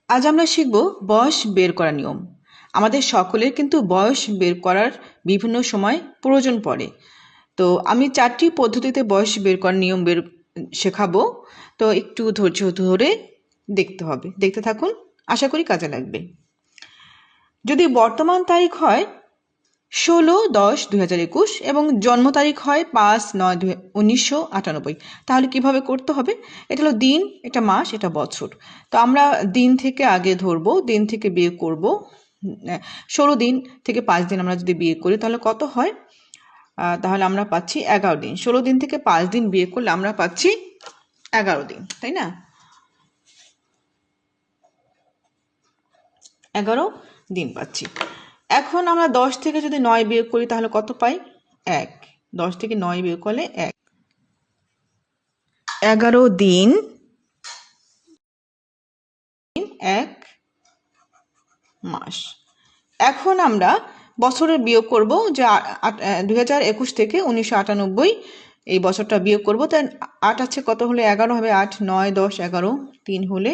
আজ আমরা শিখব বয়স বের করার নিয়ম। আমাদের সকলের কিন্তু বয়স বের করার বিভিন্ন সময় প্রয়োজন পড়ে। তো আমি 4টি পদ্ধতিতে বয়স বের করার নিয়ম শেখাবো। তো একটু ধৈর্য ধরে দেখতে থাকুন, আশা করি কাজে লাগবে। যদি বর্তমান তারিখ হয় 16/10/2021 এবং জন্ম তারিখ হয় 5/9/1998, তাহলে কিভাবে করতে হবে? এটা হলো দিন, এটা মাস, এটা বছর। তো আমরা দিন থেকে আগে ধরবো, দিন থেকে বিয়োগ করব। 16 দিন থেকে 5 দিন আমরা যদি বিয়োগ করি তাহলে কত হয়? তাহলে আমরা পাচ্ছি 11 দিন। 16 দিন থেকে 5 দিন বিয়োগ করলে আমরা পাচ্ছি 11 দিন, তাই না? 11 দিন পাচ্ছি। এখন আমরা 10 থেকে যদি 9 বিয়োগ করি তাহলে কত পাই? 1। 10 থেকে 9 বিয়োগ করলে 1। 11 দিন 1 মাস। এখন আমরা বছরের বিয়োগ করব, যে 2021 থেকে 1998 এই বছরটা বিয়োগ করব। তাই 8 আছে, কত হলে 11 হবে? 8, 9, 10, 11, 3 হলে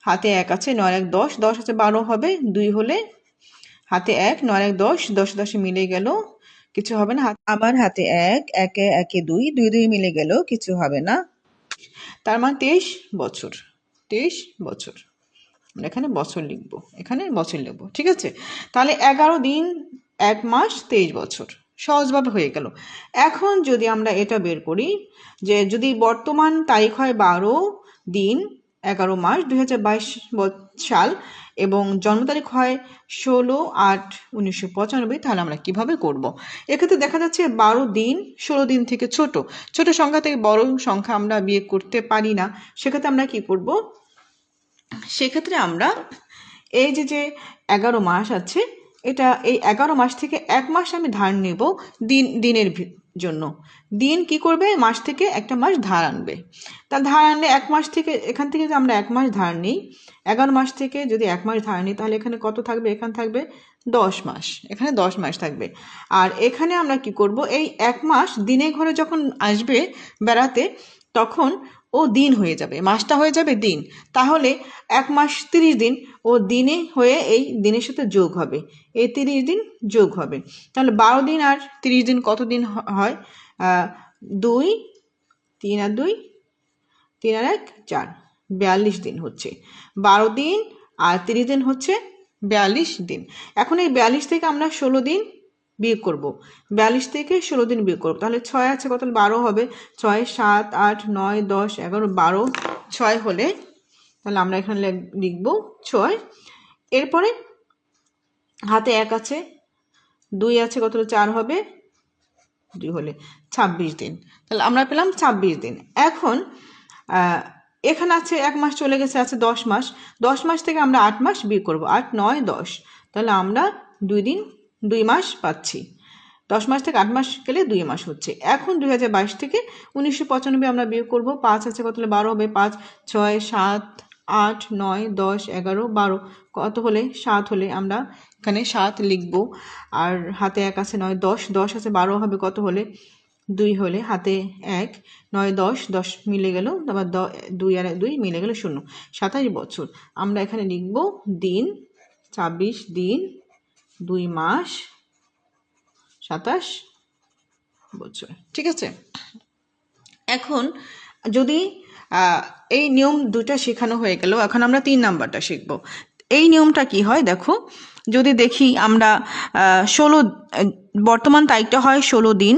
হাতে 1 আছে, 9 1 10, 10 আছে 12 হবে, 2 হলে হাতে 1, 9 1 10, 10 10 মিলে গেল, কিছু হবে না। আবার হাতে 1, 1 1 2, 2 2 মিলে গেল, কিছু হবে না। তার মানে 23 বছর। 23 বছর। আমরা এখানে বছর লিখব, এখানে বছর লিখব, ঠিক আছে? তাহলে 11 দিন 1 মাস 23 বছর সহজভাবে হয়ে গেল। এখন যদি আমরা এটা বের করি, যে যদি বর্তমান তারিখ হয় 12 দিন 11 মাস 2022 সাল এবং জন্ম তারিখ হয় 16/8/1995, তাহলে আমরা কিভাবে করব? এক্ষেত্রে দেখা যাচ্ছে 12 দিন 16 দিন থেকে ছোট সংখ্যা থেকে বড় সংখ্যা আমরা বিয়োগ করতে পারি না। সেক্ষেত্রে আমরা কি করব? সেক্ষেত্রে আমরা এই যে 11 মাস আছে, এই 11 মাস থেকে 1 মাস আমি ধার নেব দিনের জন্য। দিন কি করবে? মাস থেকে একটা মাস ধার আনবে। তা ধার আনলে 1 মাস থেকে, এখান থেকে যদি আমরা 1 মাস ধার নিই, 11 মাস থেকে যদি 1 মাস ধার নিই তাহলে এখানে কত থাকবে? এখানে থাকবে 10 মাস, এখানে 10 মাস থাকবে। আর এখানে আমরা কি করব? এই 1 মাস দিনে ঘরে যখন আসবে বেড়াতে, তখন ও দিন হয়ে যাবে, মাসটা হয়ে যাবে দিন। তাহলে 1 মাস 30 দিন ও দিনে হয়ে এই দিনের সাথে যোগ হবে, এই 30 দিন যোগ হবে। তাহলে 12 দিন আর 30 দিন কত দিন হয়? 2, 3 আর 2, 3 আর 1 4, 42 দিন হচ্ছে। 12 দিন আর 30 দিন হচ্ছে 42 দিন। এখন এই 42 থেকে আমরা 16 দিন বিয়োগ করব। 42 থেকে 16 দিন বিয়োগ করব, তাহলে 6 আছে, কত? 12 হবে। 6 7 8 9 10 11 12, 6 হলে তাহলে আমরা এখানে লিখব 6। এরপরে হাতে 1 আছে, 2 আছে, কত? 4 হবে, 2 হলে 26 দিন। তাহলে আমরা পেলাম 26 দিন। এখন এখানে আছে 1 মাস চলে গেছে, আছে 10 মাস। 10 মাস থেকে আমরা 8 মাস বিয়োগ করব, 8 9 10, তাহলে আমরা 2 মাস পাচ্ছি। 10 মাস থেকে 8 মাস গেলে 2 মাস হচ্ছে। এখন 2022 থেকে 1995 আমরা বিয়োগ করব। 5 আছে, কত হলে? 12 হবে। 5 6 7 8 9 10 11 12, কত হলে? 7 হলে আমরা এখানে 7 লিখব। আর হাতে 1 আছে, 9 10, 10 আছে 12 হবে, কত হলে? 2 হলে হাতে 1, 9 10, 10 মিলে গেল, আবার 2 আর 2 মিলে গেল 0, 27 বছর। আমরা এখানে লিখব দিন, 26 দিন 2 মাস 27 বছর, ঠিক আছে? এখন যদি এই নিয়ম দুটা শেখানো হয়ে গেল, এখন আমরা 3 নাম্বারটা শিখব। এই নিয়মটা কি হয় দেখো, যদি দেখি আমরা 16 বর্তমান তারিখটা হয় 16 দিন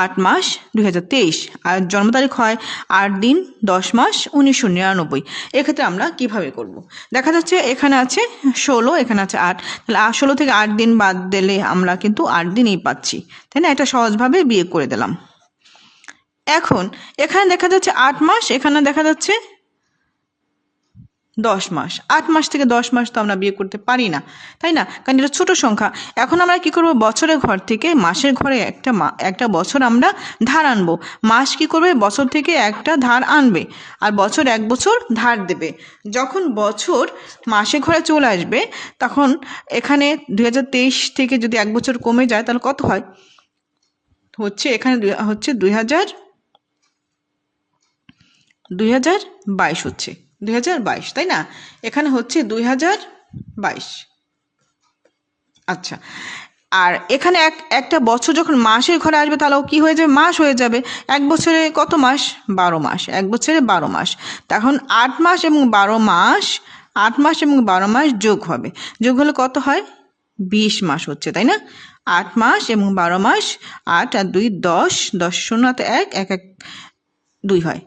8 মাস 2023, আর জন্ম তারিখ হয় 8 দিন 10 মাস 1999। এক্ষেত্রে আমরা কিভাবে করব? দেখা যাচ্ছে এখানে আছে 16, এখানে আছে 8, তাহলে 16 থেকে 8 দিন বাদ দিলে আমরা কিন্তু 8 দিনই পাচ্ছি, তাই না? এটা সহজভাবে বিয়োগ করে দিলাম। এখন এখানে দেখা যাচ্ছে 8 মাস, এখানে দেখা যাচ্ছে 10 মাস। 8 মাস থেকে 10 মাস তো আমরা বিয়োগ করতে পারি না, তাই না? কারণ এটা ছোট সংখ্যা। এখন আমরা কি করব? বছরের ঘর থেকে মাসের ঘরে একটা বছর আমরা ধার আনবো। মাস কি করবে? বছর থেকে একটা ধার আনবে, আর বছর 1 বছর ধার দেবে। যখন বছর মাসের ঘরে চলে আসবে, তখন এখানে 2023 থেকে যদি 1 বছর কমে যায় তাহলে কত হয়? হচ্ছে এখানে হচ্ছে 2022 হচ্ছে, 2022, তাই না? এখানে হচ্ছে 2022। আচ্ছা, আর এখানে একটা বছর যখন মাসের ঘরে আসবে তাহলেও কি হয়ে যাবে, মাস হয়ে যাবে। এক বছরে কত মাস? 12 মাস। এক বছরে 12 মাস। তখন 8 মাস এবং 12 মাস, 8 মাস এবং 12 মাস যোগ হবে। যোগ হলে কত হয়? 20 মাস হচ্ছে, তাই না? 8 মাস এবং 12 মাস, 8 আর 2 10, 10 শূন্য 1, 1 1 2 হয়।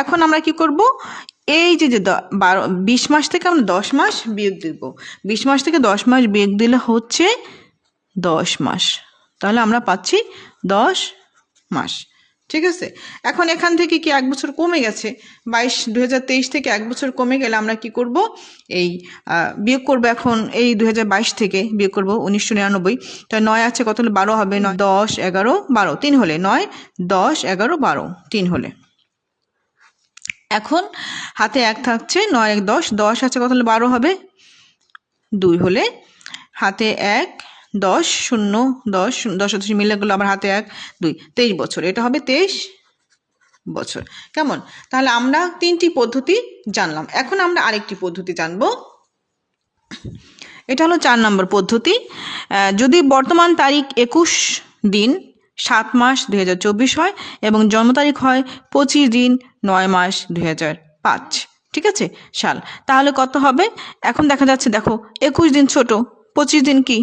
এখন আমরা কি করব, এই যে 20 মাস থেকে আমরা 10 মাস বিয়োগ দিব। 20 মাস থেকে 10 মাস বিয়োগ দিলে হচ্ছে 10 মাস। তাহলে আমরা পাচ্ছি 10 মাস। ঠিক আছে, এখন এখান থেকে কি এক বছর কমে গেছে, 2023 থেকে এক বছর কমে গেলে আমরা কি করব, এই বিয়োগ করব। এখন এই 2022 থেকে বিয়োগ করব 1999। তো 9 আছে, কত হলে 12 হবে, 9 10 11 12 3 হলে, 9 10 11 12 3 হলে। এখন হাতে 1 থাকছে, 9 1 10, 10 আছে, কত হলে 12 হবে, 2 হলে, হাতে 1 10 0 10 10 মিলে গেলো, আবার হাতে 1 2, 23 বছর। এটা হবে 23 বছর। কেমন? তাহলে আমরা 3টি পদ্ধতি জানলাম। এখন আমরা আরেকটি পদ্ধতি জানবো। এটা হলো 4 নম্বর পদ্ধতি। যদি বর্তমান তারিখ 21 দিন 7 মাস 2024 হয় এবং জন্ম তারিখ হয় 25 দিন 9 মাস 2005, ঠিক আছে, সাল, তাহলে কত হবে? এখন দেখা যাচ্ছে, দেখো 21 দিন ছোট, 25 দিন কি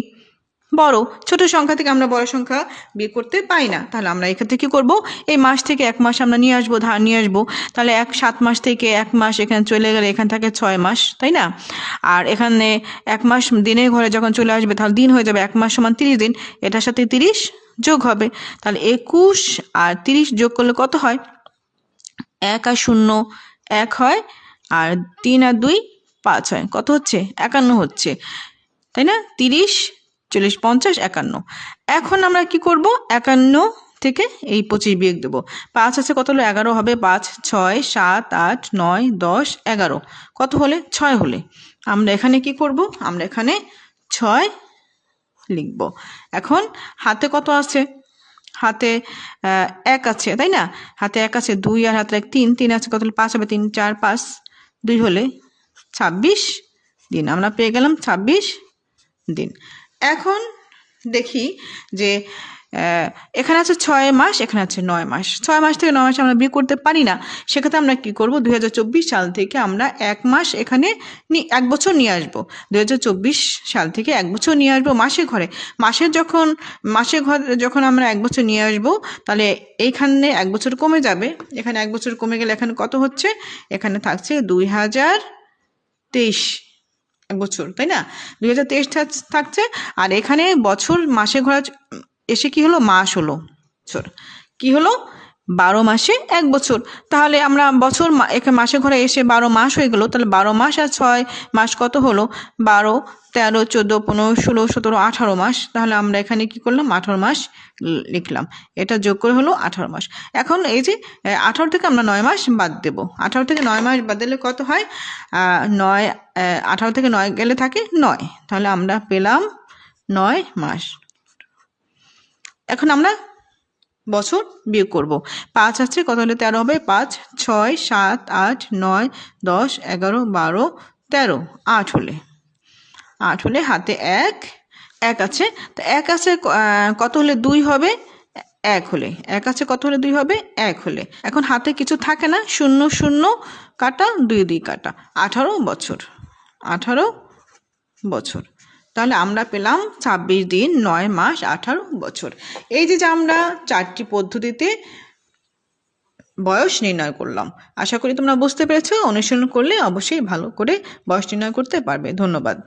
বড়। ছোট সংখ্যা থেকে আমরা বড় সংখ্যা বিয়োগ করতে পাই না। তাহলে আমরা এক্ষেত্রে কি করব, এই মাস থেকে 1 মাস আমরা নিয়ে আসবো, ধার নিয়ে আসবো। তাহলে 7 মাস থেকে 1 মাস এখানে চলে গেলে এখান থেকে 6 মাস, তাই না? আর এখানে 1 মাস দিনের ঘরে যখন চলে আসবে তাহলে দিন হয়ে যাবে, 1 মাস সমান 30 দিন। এটার সাথে 30 যোগ হবে। তাহলে 21 আর 30 যোগ করলে কত হয়? 1 আর 0 1 হয়, আর 3 আর 2 5 হয়। কত হচ্ছে? 51 হচ্ছে, তাই না? 30 40 50 51। এখন আমরা কি করব, 51 থেকে এই 25 বিয়োগ দেবো। 5 আছে, কত হলো? 11 হবে। 5 6 7 8 9 10 11, কত হলে? 6 হলে। আমরা এখানে কি করব, আমরা এখানে 6 লিখব। এখন হাতে কত আছে? হাতে 1 আছে, তাই না? হাতে 1 আছে, 2 আর হাতে 1 3, 3 আছে, কত হলে? 5 হবে। 3 4 5, 2 হলে 26 দিন। আমরা পেয়ে গেলাম 26 দিন। এখন দেখি যে এখানে আছে 6 মাস, এখানে আছে 9 মাস। 6 মাস থেকে 9 মাস আমরা বিয়োগ করতে পারি না। সেক্ষেত্রে আমরা কি করব, 2024 সাল থেকে আমরা 1 মাস এখানে 1 বছর নিয়ে আসবো। 2024 সাল থেকে 1 বছর নিয়ে আসবো মাসের ঘরে। মাসের ঘরে যখন আমরা 1 বছর নিয়ে আসবো, তাহলে এইখানে 1 বছর কমে যাবে। এখানে 1 বছর কমে গেলে এখানে কত হচ্ছে? এখানে থাকছে 2023 বছর, তাই না? 2023 থাকছে। আর এখানে বছর মাসে ঘোরা এসে কি হলো, মাস হলো, বছর কি হলো, 12 মাসে 1 বছর। তাহলে আমরা বছর এখানে মাসে ঘরে এসে 12 মাস হয়ে গেল। তাহলে 12 মাস আর 6 মাস কত হলো? 12 13 14 15 16 17 18 মাস। তাহলে আমরা এখানে কি করলাম, 18 মাস লিখলাম। এটা যোগ করে হলো 18 মাস। এখন এই যে 18 থেকে আমরা 9 মাস বাদ দেব। 18 থেকে 9 মাস বাদ দিলে কত হয়? 9 18 থেকে 9 গেলে থাকে 9। তাহলে আমরা পেলাম 9 মাস। এখন আমরা বছর বিয়োগ করব। 5 আছে, কত হলে 13 হবে? 5 6 7 8 9 10 11 12 13, 8 হলে, 8 হলে হাতে 1 আছে। তো 1 আছে, কত হলে 2 হবে? 1 হলে। 1 আছে, কত হলে 2 হবে? 1 হলে। এখন হাতে কিছু থাকে না, 0 0 কাটা, 2 2 কাটা, 18 বছর। 18 বছর। তাহলে আমরা পেলাম 26 দিন 9 মাস 18 বছর। এই যে আমরা 4টি পদ্ধতিতে বয়স নির্ণয় করলাম। আশা করি তোমরা বুঝতে পেরেছো। অনুসরণ করলে অবশ্যই ভালো করে বয়স নির্ণয় করতে পারবে। ধন্যবাদ।